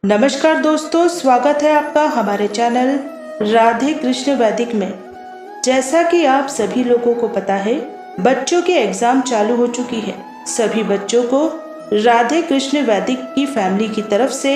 नमस्कार दोस्तों, स्वागत है आपका हमारे चैनल राधे कृष्ण वैदिक में। जैसा कि आप सभी लोगों को पता है, बच्चों के एग्जाम चालू हो चुकी है। सभी बच्चों को राधे कृष्ण वैदिक की फैमिली की तरफ से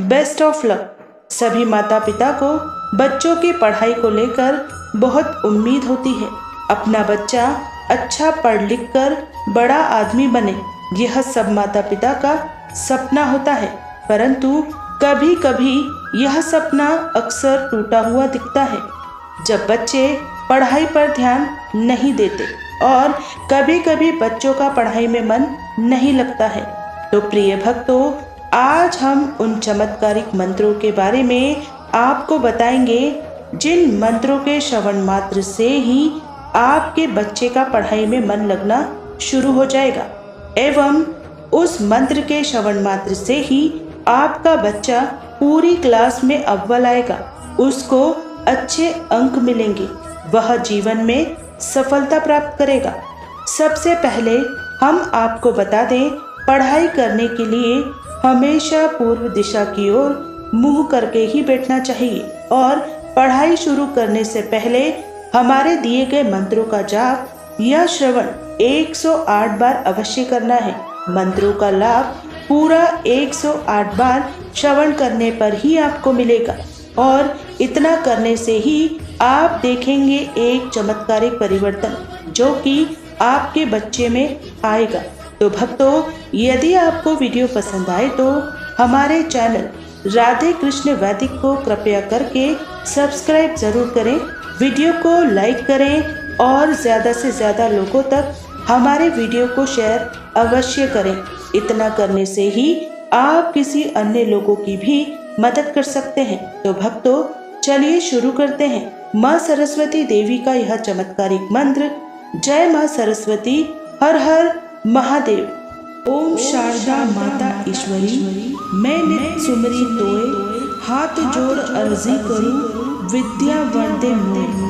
बेस्ट ऑफ लक। सभी माता पिता को बच्चों की पढ़ाई को लेकर बहुत उम्मीद होती है। अपना बच्चा अच्छा पढ़ लिख कर बड़ा आदमी बने, यह सब माता पिता का सपना होता है। परंतु कभी कभी यह सपना अक्सर टूटा हुआ दिखता है जब बच्चे पढ़ाई पर ध्यान नहीं देते और कभी कभी बच्चों का पढ़ाई में मन नहीं लगता है। तो प्रिय भक्तों, आज हम उन चमत्कारिक मंत्रों के बारे में आपको बताएंगे जिन मंत्रों के श्रवण मात्र से ही आपके बच्चे का पढ़ाई में मन लगना शुरू हो जाएगा एवं उस मंत्र के श्रवण मात्र से ही आपका बच्चा पूरी क्लास में अव्वल आएगा, उसको अच्छे अंक मिलेंगे, वह जीवन में सफलता प्राप्त करेगा। सबसे पहले हम आपको बता दें, पढ़ाई करने के लिए हमेशा पूर्व दिशा की ओर मुंह करके ही बैठना चाहिए और पढ़ाई शुरू करने से पहले हमारे दिए गए मंत्रों का जाप या श्रवण 108 बार अवश्य करना है। मंत्रों का लाभ पूरा 108 बार श्रवण करने पर ही आपको मिलेगा और इतना करने से ही आप देखेंगे एक चमत्कारिक परिवर्तन जो कि आपके बच्चे में आएगा। तो भक्तों, यदि आपको वीडियो पसंद आए तो हमारे चैनल राधे कृष्ण वैदिक को कृपया करके सब्सक्राइब जरूर करें, वीडियो को लाइक करें और ज़्यादा से ज़्यादा लोगों तक हमारे वीडियो को शेयर अवश्य करें। इतना करने से ही आप किसी अन्य लोगों की भी मदद कर सकते हैं। तो भक्तों, चलिए शुरू करते हैं। माँ सरस्वती देवी का यह चमत्कारिक मंत्र। जय माँ सरस्वती, हर हर महादेव। ओम शारदा माता ईश्वरी, मैं नित सुमरी तोए, हाथ जोड़ अर्जी करूं, विद्या वर्धे मोए।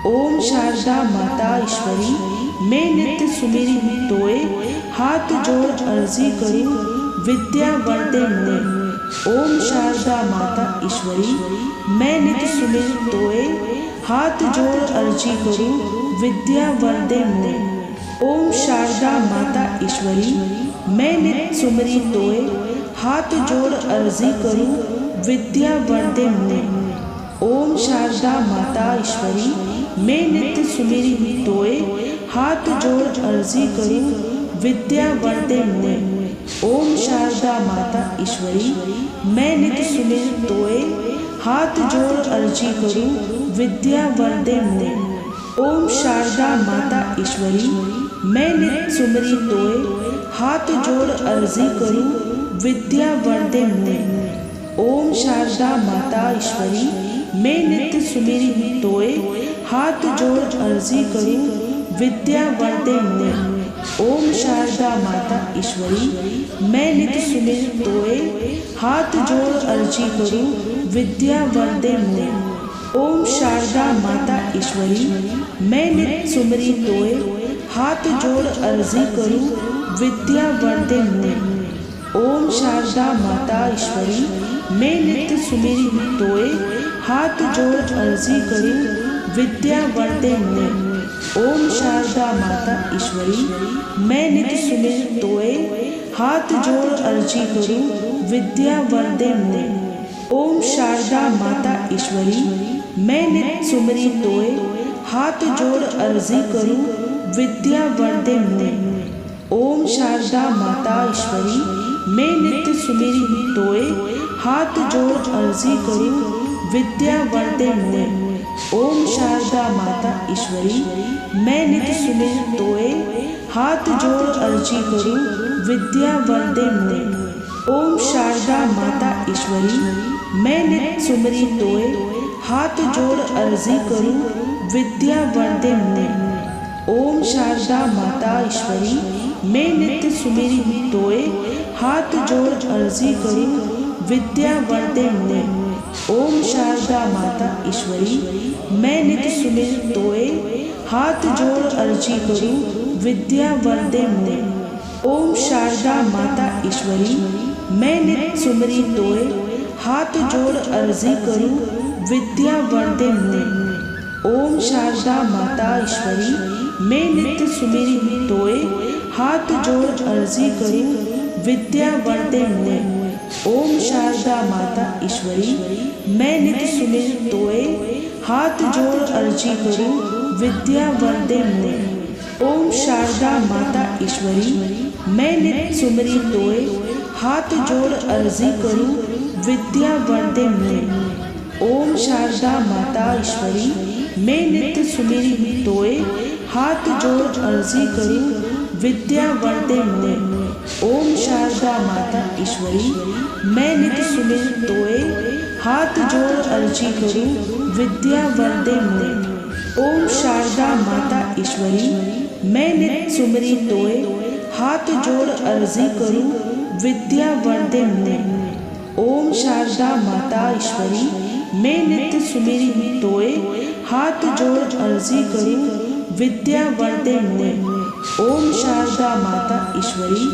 ओम शारदा माता ईश्वरी, मैं नित्य सुमेरी तोए, हाथ जोड़ अर्जी करूं, विद्या वर्धे मोए। ओम शारदा माता ईश्वरी, मैं नित्य सुमेरी तोए, हाथ जोड़ अर्जी करूं, विद्या वर्धे मोए। ओम शारदा माता ईश्वरी, मैं नित्य सुमेरी तोए, हाथ जोड़ अर्जी करूं, विद्या वर्धे मोए। ओम शारदा माता ईश्वरी, मैं नित्य सुमेरी तोए, हाथ जोड़ अर्जी करूं, विद्या वर्धे मोए। ओम शारदा माता ईश्वरी, मैं नित्य सुमेरी तोए, हाथ जोड़ अर्जी करूं, विद्या वर्धे मोए। ओम शारदा माता ईश्वरी, मैं नित्य सुमेरी तोए, हाथ जोड़ अर्जी करूं, विद्या वर्धे मोए। ओम शारदा माता ईश्वरी, मैं नित्य सुमेरी तोए, हाथ जोड़ अर्जी करूं, विद्या वर्धे मोए। ओम शारदा माता ईश्वरी, मैं नित्य सुमेरी तोए, हाथ जोड़ अर्जी करूं, विद्या वर्धे मोए। ओम शारदा माता ईश्वरी, मैं नित्य सुमेरी तोए, हाथ जोड़ अर्जी करूं, विद्या वर्धे मोए। ओम शारदा माता ईश्वरी, मैं नित्य सुमेरी तोए, हाथ जोड़ अर्जी करूं, विद्या वर्धे मोए। ओम शारदा माता ईश्वरी, मैं नित्य सुमेरी तोए, हाथ जोड़ अर्जी करूं, विद्या वर्धे मोए। ओम शारदा माता ईश्वरी, मैं नित्य सुमेरी तोए, हाथ जोड़ अर्जी करूं, विद्या वर्धे मोए। ओम शारदा माता ईश्वरी, मैं नित्य सुमेरी तोए, हाथ जोड़ अर्जी करूं, विद्या वर्धे मोए। ओम शारदा माता ईश्वरी, मैं नित्य सुमेरी तोए, हाथ जोड़ अर्जी करूं, विद्या वर्धे मोए। ओम शारदा माता ईश्वरी, मैं नित्य सुमेरी तोए, हाथ जोड़ अर्जी करूं, विद्या वर्धे मोए। ओम शारदा माता ईश्वरी, मैं नित्य सुमेरी तोए, हाथ जोड़ अर्जी करूं, विद्या वर्धे मोए। ओम शारदा माता ईश्वरी, मैं नित्य सुमेरी तोए, हाथ जोड़ अर्जी करूं, विद्या वर्धे मोए। ओम शारदा माता ईश्वरी, मैं नित्य सुमेरी तोए, हाथ जोड़ अर्जी करूं विद्या वर्दे मुझे। ओम शारदा माता ईश्वरी मैं नित्य सुमेरी तोए, हाथ जोड़ अर्जी करूं विद्या वर्दे मुझे। ओम शारदा माता ईश्वरी मैं नित्य सुमेरी तोए, हाथ जोड़ अर्जी करूं विद्या वर्दे मुझे। ओम शारदा माता ईश्वरी मैं नित्य सुमरी तोए, हाथ जोड़ अर्जी करूं विद्या वर्दे मुझे। ओम शारदा माता ईश्वरी मैं नित्य सुमेरी तोए, हाथ जोड़ अर्जी करूं विद्या वर्दे मुझे। ओम शारदा माता ईश्वरी मैं नित्य सुमेरी तोए, हाथ जोड़ अर्जी करूं विद्या वर्दे मुझे। ओम शारदा माता ईश्वरी मैं नित्य सुमरी तोए, हाथ जोड़ अर्जी करूं विद्या वर्दे मुझे। ओम शारदा माता ईश्वरी मैं नित्य सुमेरी तोए, हाथ जोड़ अर्जी करूं विद्या वर्दे मुझे। ओम शारदा माता ईश्वरी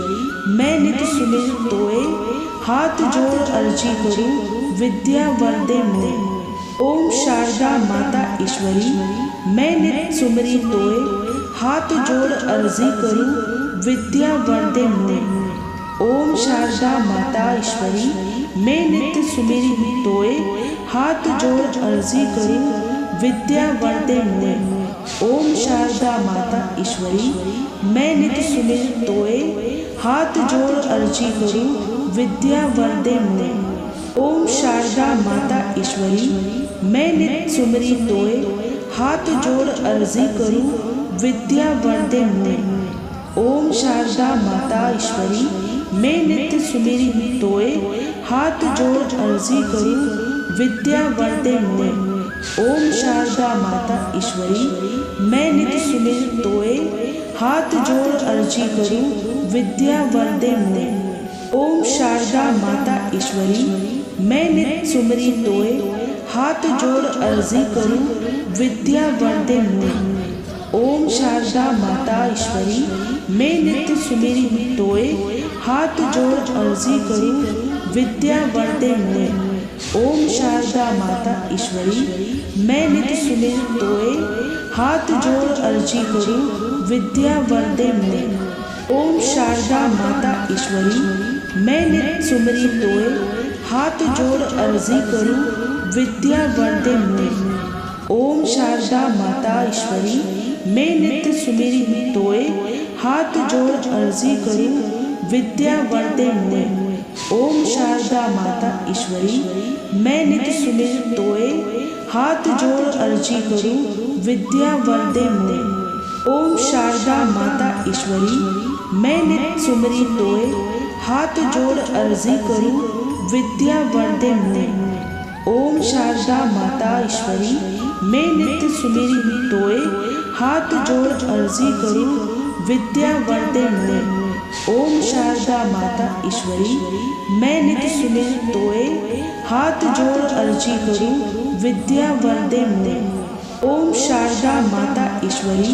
मैं नित्य सुमेरी तोए, हाथ जोड़ अर्जी करूं विद्या वर्दे मुझे। ओम शारदा माता ईश्वरी मैं नित्य सुमरी तोए, हाथ जोड़ अर्जी करूं विद्या वर्दे मुझे। ओम शारदा माता ईश्वरी मैं नित्य सुमेरी तोए, हाथ जोड़ अर्जी करूं विद्या वर्दे मुझे। ओम शारदा माता ईश्वरी मैं नित्य सुमेरी तोए, हाथ जोड़ अर्जी करूं विद्या वर्दे मुझे। ओम शारदा माता ईश्वरी मैं नित्य सुमरी तोए, हाथ जोड़ अर्जी करूं विद्या वर्दे मुझे। ओम शारदा माता ईश्वरी मैं नित्य सुमेरी तोए, हाथ जोड़ अर्जी करूं विद्या वर्दे मुझे। ओम शारदा माता ईश्वरी मैं नित्य सुमेरी तोए, हाथ जोड़ अर्जी करूं विद्या वर्दे मुझे। ओम शारदा माता ईश्वरी मैं नित्य सुमरी तोए, हाथ जोड़ अर्जी करूं विद्या वर्दे मुझे। ओम शारदा माता ईश्वरी मैं नित्य सुमेरी तोए, हाथ जोड़ अर्जी करूं विद्या वर्दे मुझे। ओम शारदा माता ईश्वरी मैं नित्य सुमेरी तोए, हाथ जोड़ अर्जी करूं विद्या वर्दे मुझे। ओम शारदा माता ईश्वरी मैं नित्य सुमरी तोए, हाथ जोड़ अर्जी करूं विद्या वर्दे मुझे। ओम शारदा माता ईश्वरी मैं नित्य सुमेरी तोए, हाथ जोड़ अर्जी करूं विद्या वर्दे मुझे। ओम शारदा माता ईश्वरी मैं नित्य सुमेरी तोए, हाथ जोड़ अर्जी करूं विद्या वर्दे मुझे। ओम शारदा माता ईश्वरी मैं नित्य सुमरी तोए, हाथ जोड़ अर्जी करूं विद्या वर्दे मुझे। ओम शारदा माता ईश्वरी मैं नित्य सुमेरी तोए, हाथ जोड़ अर्जी करूं विद्या वर्दे मुझे। ओम शारदा माता ईश्वरी मैं नित्य सुमेरी तोए, हाथ जोड़ अर्जी करूं विद्या वर्दे मुझे। ओम शारदा माता ईश्वरी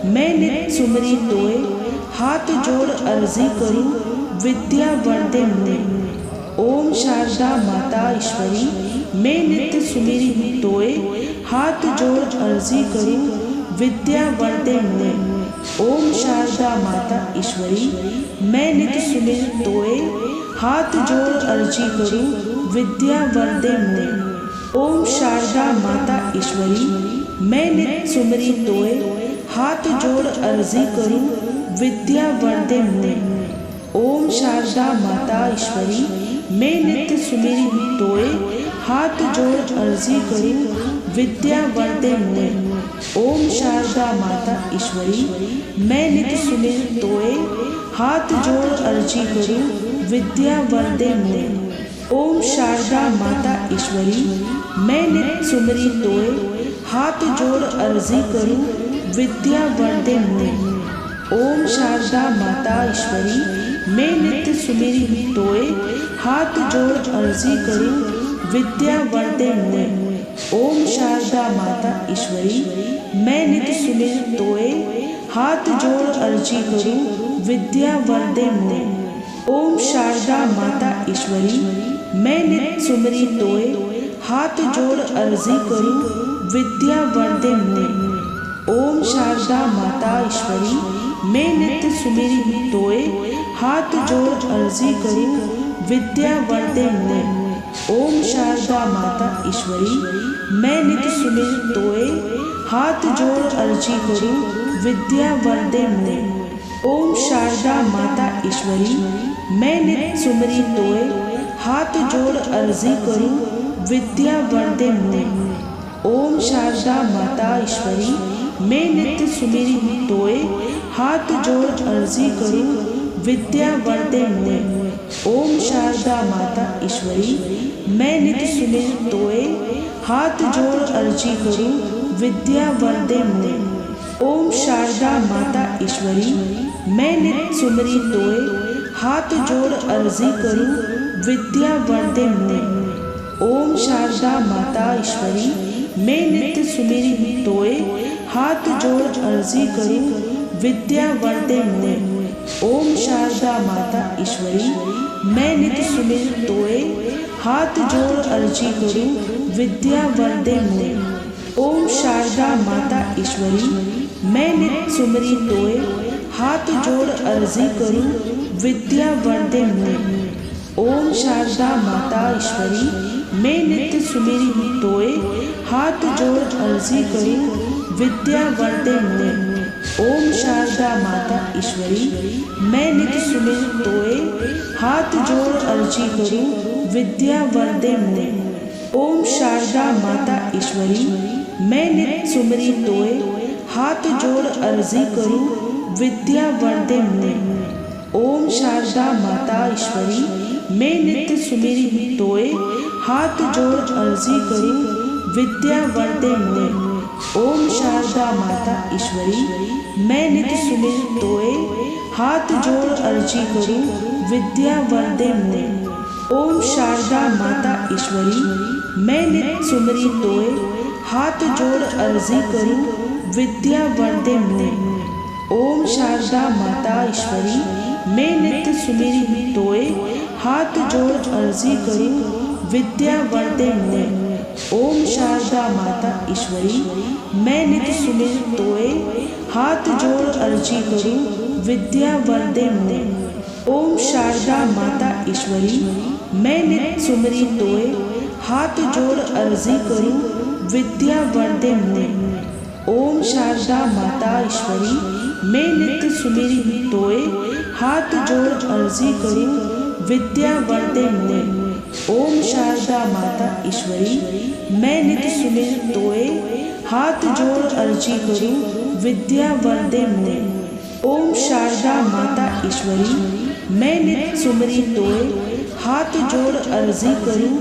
मैं नित्य सुमरी तोए, हाथ जोड़ अर्जी करूं विद्या वर्दे मुझे। ओम शारदा माता ईश्वरी मैं नित्य सुमेरी तोए, हाथ जोड़ अर्जी करूं विद्या वर्दे मुझे। ओम शारदा माता ईश्वरी मैं नित्य सुमेरी तोए, हाथ जोड़ अर्जी करूं विद्या वर्दे मुझे। ओम शारदा माता ईश्वरी मैं नित्य सुमरी तोए, हाथ जोड़ अर्जी करूं विद्या वर्दे मुझे। ओम शारदा माता ईश्वरी मैं नित्य सुमेरी तोए, हाथ जोड़ अर्जी करूं विद्या वर्दे मुझे। ओम शारदा माता ईश्वरी मैं नित्य सुमेरी तोए, हाथ जोड़ अर्जी करूं विद्या वर्दे मुझे। ओम शारदा माता ईश्वरी मैं नित्य सुमरी तोए, हाथ जोड़ अर्जी करूं विद्या वर्दे मुझे। ओम शारदा माता ईश्वरी मैं नित्य सुमेरी तोए, हाथ जोड़ अर्जी करूं विद्या वर्दे मुझे। ओम शारदा माता ईश्वरी मैं नित्य सुमेरी तोए, हाथ जोड़ अर्जी करूं विद्या वर्दे मुझे। ओम शारदा माता ईश्वरी मैं नित सुमरी तोए, हाथ जोड़ अर्जी करूं विद्या वर दे मोए। ओम शारदा माता ईश्वरी मैं नित सुमरी तोए, हाथ जोड़ अर्जी करूं विद्या वर दे मोए। ओम शारदा माता ईश्वरी मैं नित सुमिर तोए, हाथ जोड़ अर्जी करूं विद्या वर दे मोए। ओम शारदा माता ईश्वरी मैं नित सुमरी तोए, हाथ जोड़ अर्जी करूं विद्या वर दे मोए। ओम शारदा माता ईश्वरी मैं नित सुमिरी तोए, हाथ जोड़ अर्जी करूं विद्या वर दे मोए। ओम शारदा माता ईश्वरी मैं नित सुमिर तोए, हाथ जोड़ अर्जी करूं विद्या वर दे मोए। ओम शारदा माता ईश्वरी मैं नित सुमरी तोए, हाथ जोड़ अर्जी करूं विद्या वर दे मोए। ओम शारदा माता ईश्वरी मैं नित सुमिरी तोए, हाथ जोड़ अर्जी करूं विद्या वर दे मोए। ओम शारदा माता ईश्वरी मैं नित सुमिर तोए, हाथ जोड़ अर्जी करूं विद्या वर दे मोए। ओम शारदा माता ईश्वरी मैं नित सुमरी तोए, हाथ जोड़ अर्जी करूं विद्या वर दे मोए। ओम शारदा माता ईश्वरी मैं नित सुमिरी तोए, हाथ जोड़ अर्जी करूं विद्या वर दे मोए। ओम शारदा माता ईश्वरी मैं नित सुमिर तोए, हाथ जोड़ अर्जी करूं विद्या वर दे मोए। ओम शारदा माता ईश्वरी मैं नित सुमरी तोए, हाथ जोड़ अर्जी करूं विद्या वर दे मोए। ओम शारदा माता ईश्वरी मैं नित सुमिरी तोए, हाथ जोड़ अर्जी करूं विद्या वर दे मोए। ओम शारदा माता ईश्वरी मैं नित सुमिर तोए, हाथ जोड़ अर्जी करूं विद्या वर दे मोए। ओम शारदा माता ईश्वरी मैं नित सुमरी तोए, हाथ जोड़ अर्जी करूं विद्या वर दे मोए। ओम शारदा माता ईश्वरी मैं नित सुमिरी तोए, हाथ जोड़ अर्जी करूं विद्या वर दे मोए। ओम शारदा माता ईश्वरी मैं नित सुमिर तोए, हाथ जोड़ अर्जी करूं विद्या वर दे मोए। ओम शारदा माता ईश्वरी मैं नित सुमरी तोए, हाथ जोड़ अर्जी करूं विद्या वर दे मोए। ओम शारदा माता ईश्वरी मैं नित सुमिरी तोए, हाथ जोड़ अर्जी करूं विद्या वर दे मोए। ओम शारदा माता ईश्वरी मैं नित सुमिर तोए, हाथ जोड़ अर्जी करूं विद्या वर दे मोए। ओम शारदा माता ईश्वरी मैं नित सुमरी तोए, हाथ जोड़ अर्जी करूं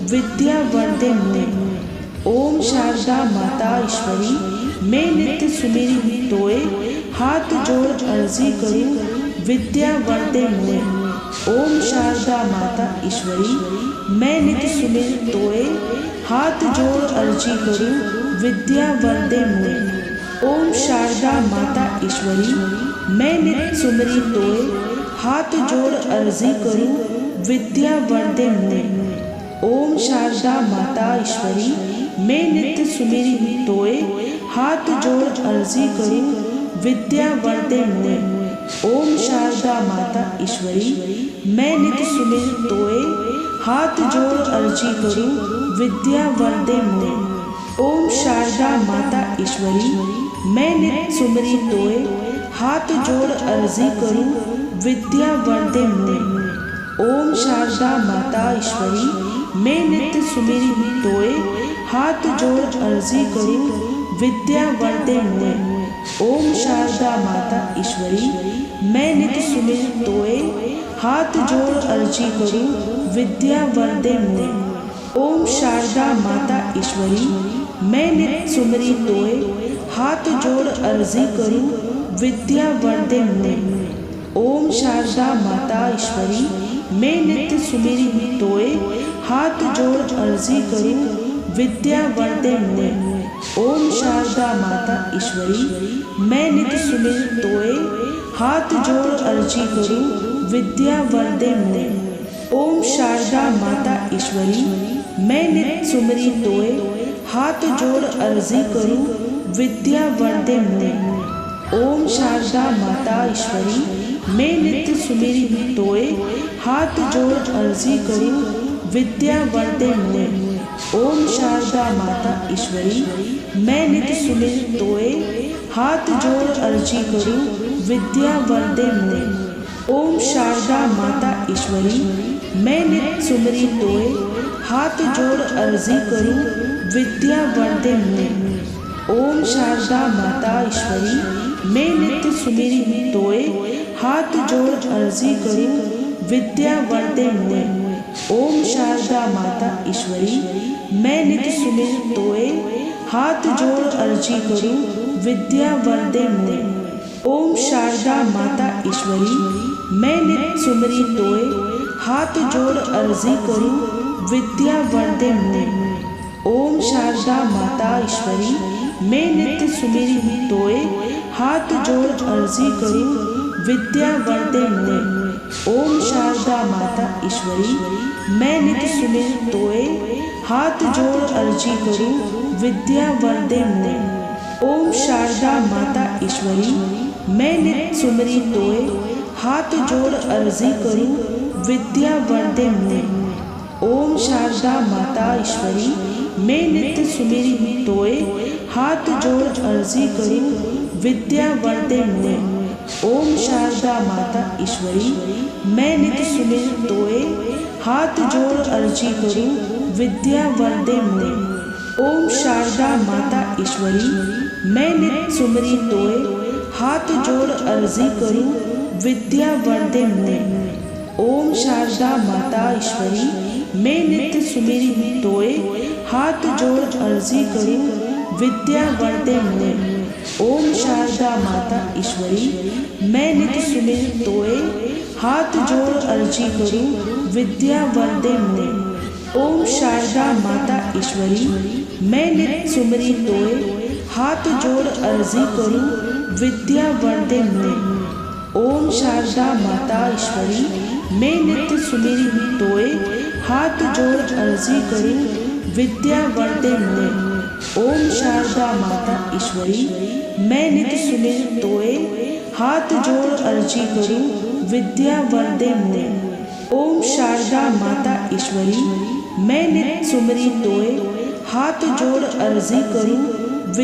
विद्या वर दे मोए। ओम शारदा माता ईश्वरी मैं नित सुमिरी तोए, हाथ जोड़ अर्जी करूं विद्या वर दे मोए। ओम शारदा माता ईश्वरी मैं नित सुमिर तोए, हाथ जोड़ अर्जी करूं विद्या वर दे मोए। ओम शारदा माता ईश्वरी मैं नित सुमरी तोए, हाथ जोड़ अर्जी करूं विद्या वर दे मोए। ओम शारदा माता ईश्वरी मैं नित सुमिरी तोए, हाथ जोड़ अर्जी करूं विद्या वर दे मोए। ओम शारदा माता ईश्वरी मैं नित सुमिर तोए, हाथ जोड़ अर्जी करूं विद्या वर दे मोए। ओम शारदा माता ईश्वरी मैं नित सुमरी तोए, हाथ जोड़ अर्जी करूं विद्या वर दे मोए। ओम शारदा माता ईश्वरी मैं नित सुमिरी तोए, हाथ जोड़ अर्जी करूं विद्या वर दे मोए। ओम शारदा माता ईश्वरी मैं नित सुमिर तोए, हाथ जोड़ अर्जी करूं विद्या वर दे मोए। ओम शारदा माता ईश्वरी मैं नित सुमरी तोए, हाथ जोड़ अर्जी करूं विद्या वर दे मोए। ओम शारदा माता ईश्वरी मैं नित सुमिरी तोए, हाथ जोड़ अर्जी करूं विद्या वर दे मोए। ओम शारदा माता ईश्वरी मैं नित सुमिर तोए, हाथ जोड़ अर्जी करूं विद्या वरदे मोए। ओम शारदा माता ईश्वरी मैं नित सुमरी तोए, हाथ जोड़ अर्जी करूं विद्या वरदे मोए। ओम शारदा माता ईश्वरी मैं नित्य सुमेरी तोए, हाथ जोड़ अर्जी करूं विद्या वरदे मोए। ओम शारदा माता ईश्वरी मैं नित्य सुमेरी तोए, हाथ जोड़ अर्जी करूं विद्या वरदे मोए। ओम शारदा माता ईश्वरी मैं नित्य सुमरी तोए, हाथ जोड़ अर्जी करूं विद्या वरदे मोए। ओम शारदा माता ईश्वरी मैं नित्य सुमेरी तोए, हाथ जोड़ अर्जी करूं विद्या वरदे मोए। ओम शारदा माता ईश्वरी मैं नित्य सुमेरी तोए, हाथ जोड़ अर्जी करूं विद्या वरदे मोए। ओम शारदा माता ईश्वरी मैं नित्य सुमरी तोए, हाथ जोड़ अर्जी करूं विद्या वरदे मोए। ओम शारदा माता ईश्वरी मैं नित्य सुमेरी तोए, हाथ जोड़ अर्जी करूं विद्या वरदे मोए। ओम शारदा माता ईश्वरी मैं नित्य सुमेरी तोए, हाथ जोड़ अर्जी करूं विद्या वरदे मोए। ओम शारदा माता ईश्वरी मैं नित्य सुमरी तोए, हाथ जोड़ अर्जी करूं विद्या वरदे मोए। ओम शारदा माता ईश्वरी मैं नित्य सुमेरी तोए, हाथ जोड़ अर्जी करूं विद्या वरदे मोए। ओम शारदा माता ईश्वरी मैं नित्य सुमेरी तोए, हाथ जोड़ अर्जी करूं विद्या वरदे मोए। ओम शारदा माता ईश्वरी मैं नित्य सुमरी तोए, हाथ जोड़ अर्जी करूं विद्या वरदे मोए। ओम शारदा माता ईश्वरी मैं नित्य सुमेरी तोए, हाथ जोड़ अर्जी करूं विद्या वरदे मोए। ओम शारदा माता ईश्वरी मैं नित्य सुमेरी तोए, हाथ जोड़ अर्जी करूं विद्या वरदे मोए। ओम शारदा माता ईश्वरी मैं नित्य सुमरी तोए, हाथ जोड़ अर्जी करूं विद्या वरदे मोए। ओम शारदा माता ईश्वरी मैं नित्य सुमेरी तोए, हाथ जोड़ अर्जी करूं विद्या वरदे मोए। ओम शारदा माता ईश्वरी मैं नित्य सुमेरी तोए, हाथ जोड़ अर्जी करूं विद्या वरदे मोए। ओम शारदा माता ईश्वरी मैं नित्य सुमरी तोए, हाथ जोड़ अर्जी करूं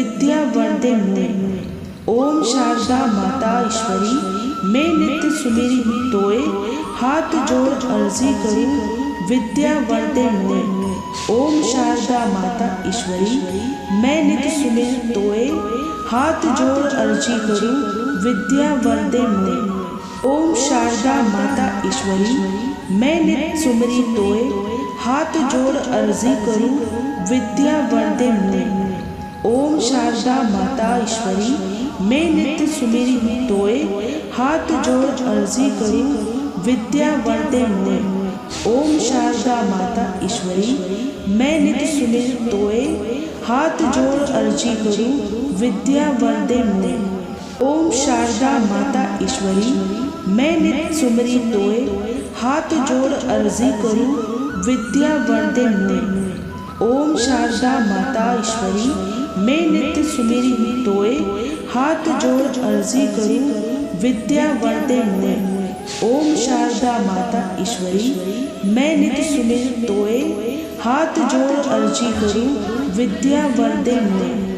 विद्या वरदे मोए। ओम शारदा माता ईश्वरी मैं नित्य सुमेरी तोए, हाथ जोड़ अर्जी करूं विद्या वरदे मोए। ओम शारदा माता ईश्वरी मैं नित्य सुमेरी तोए, हाथ जोड़ अर्जी करूं विद्या वरदे मोए। ओम शारदा माता ईश्वरी मैं नित्य सुमरी तोए, हाथ जोड़ अर्जी करूं विद्या वरदे मोए। ओम शारदा माता ईश्वरी मैं नित्य सुमेरी तोए, हाथ जोड़ अर्जी करूं विद्या वरदे मोए। ओम शारदा माता ईश्वरी मैं नित्य सुमेरी तोए, हाथ जोड़ अर्जी करूं विद्या वरदे मोए। ओम शारदा माता ईश्वरी मैं नित्य सुमरी तोए, हाथ जोड़ अर्जी करूं विद्या वरदे मोए। ओम शारदा माता ईश्वरी मैं नित्य सुमेरी तोए, हाथ जोड़ अर्जी करूं विद्या वरदे मोए। ओम शारदा माता ईश्वरी मैं नित्य सुमेरी तोए, हाथ जोड़ अर्जी करूं विद्या वरदे मोए।